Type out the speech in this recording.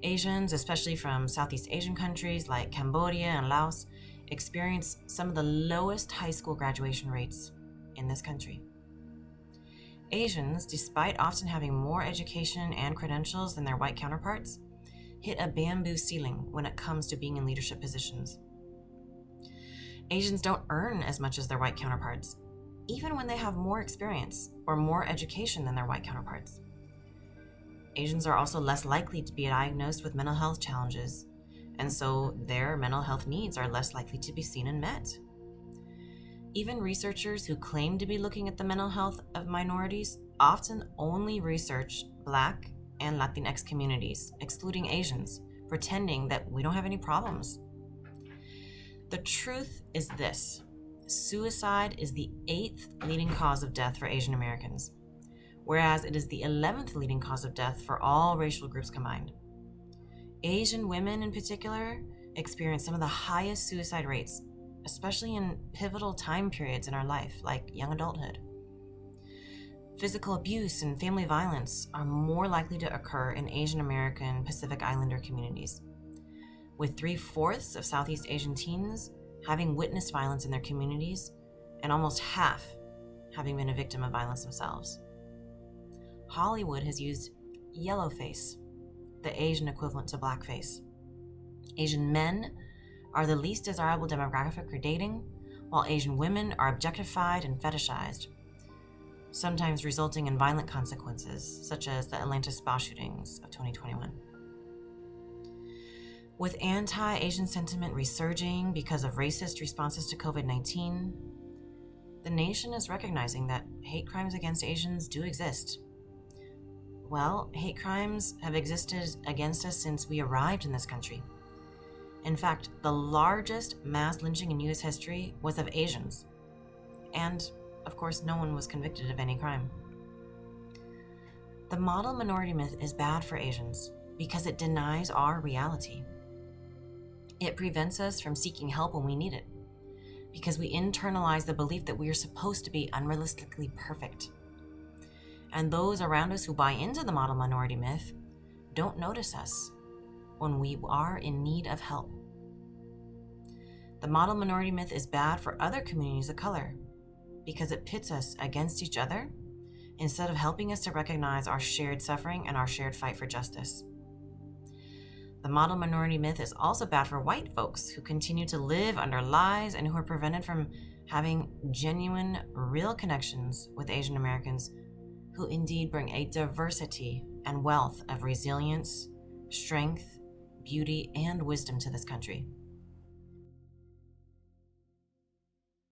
Asians, especially from Southeast Asian countries like Cambodia and Laos, experience some of the lowest high school graduation rates in this country. Asians, despite often having more education and credentials than their white counterparts, hit a bamboo ceiling when it comes to being in leadership positions. Asians don't earn as much as their white counterparts, even when they have more experience or more education than their white counterparts. Asians are also less likely to be diagnosed with mental health challenges, and so their mental health needs are less likely to be seen and met. Even researchers who claim to be looking at the mental health of minorities often only research Black and Latinx communities, excluding Asians, pretending that we don't have any problems. The truth is this: suicide is the 8th leading cause of death for Asian Americans, whereas it is the 11th leading cause of death for all racial groups combined. Asian women in particular experience some of the highest suicide rates, especially in pivotal time periods in our life, like young adulthood. Physical abuse and family violence are more likely to occur in Asian American Pacific Islander communities, with 3/4 of Southeast Asian teens having witnessed violence in their communities, and almost half having been a victim of violence themselves. Hollywood has used yellowface, the Asian equivalent to blackface. Asian men are the least desirable demographic for dating, while Asian women are objectified and fetishized, sometimes resulting in violent consequences, such as the Atlanta spa shootings of 2021. With anti-Asian sentiment resurging because of racist responses to COVID-19, the nation is recognizing that hate crimes against Asians do exist. Well, hate crimes have existed against us since we arrived in this country. In fact, the largest mass lynching in U.S. history was of Asians. And, of course, no one was convicted of any crime. The model minority myth is bad for Asians because it denies our reality. It prevents us from seeking help when we need it, because we internalize the belief that we are supposed to be unrealistically perfect. And those around us who buy into the model minority myth don't notice us when we are in need of help. The model minority myth is bad for other communities of color because it pits us against each other instead of helping us to recognize our shared suffering and our shared fight for justice. The model minority myth is also bad for white folks who continue to live under lies and who are prevented from having genuine, real connections with Asian Americans who indeed bring a diversity and wealth of resilience, strength, beauty, and wisdom to this country.